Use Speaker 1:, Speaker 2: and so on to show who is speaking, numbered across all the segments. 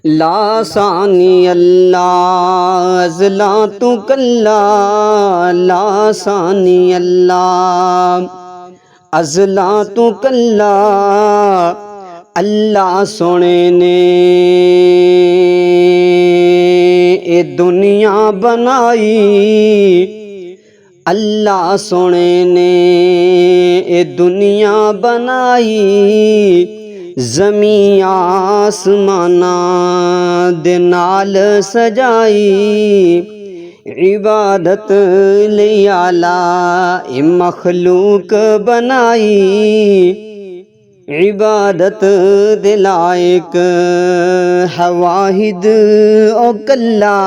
Speaker 1: लासानी अल्लाह अज़ला तू कल्ला, लासानी अल्लाह अज़ला तू कल्ला। अल्लाह सोने ने ए दुनिया बनाई, अल्लाह सोने ने ए दुनिया बनाई। ज़मीं आसमाना दे नाल सजाई, इबादत लई आला ए मखलूक बनाई। इबादत दे लायक है वाहिद ओ कल्ला,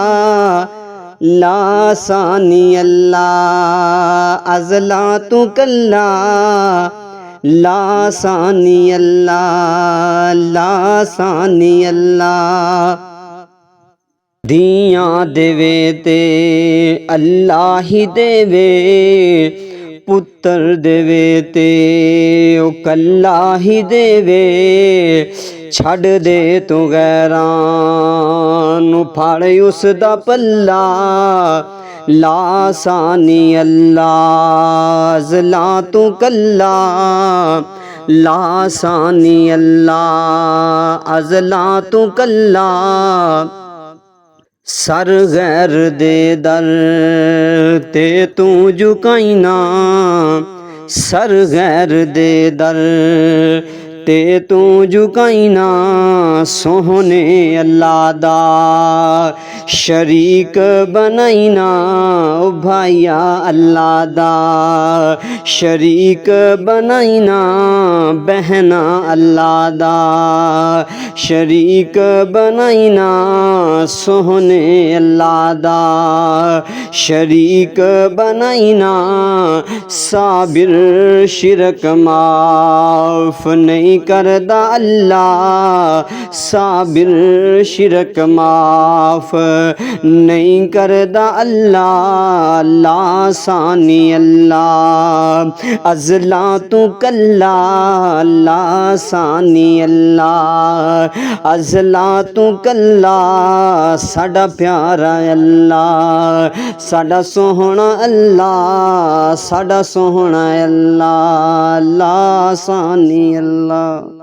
Speaker 1: लासानी अल्लाह अज़ला तू कल्ला, लासानी अल्लाह लासानी अल्लाह। दियां देवे ते अल्लाह ही देवे, पुत्र देवे ते ओ कल्ला ही देवे। छड़ दे तू गैरां नू फड़ उस दा पल्ला, लासानी अल्लाह अज़ला तू कल्ला, लासानी अल्लाह अज़ला तू कल्ला। सर गैर दे दर ते तू झुकाईना, सर गैर दे दर ते तू झुकाईना। सोहने अल्लाह दा शरीक बनाईना, ओ भाईया अल्लाह दा शरीक बनाईना। बहना अल्लाह दा शरीक बनाईना, सोहने अल्लाह दा शरीक बनाईना। साबिर शिरक माफ नहीं करदा अल्लाह, साबिर शिरक माफ नहीं करदा अल्लाह। लासानी अल्लाह अज़ला तू कल्ला, लासानी अल्लाह अज़ला तू कल्ला। साडा प्यारा अल्लाह, साडा सोहना अल्लाह, साडा सोहना अल्लाह, लासानी अल्लाह।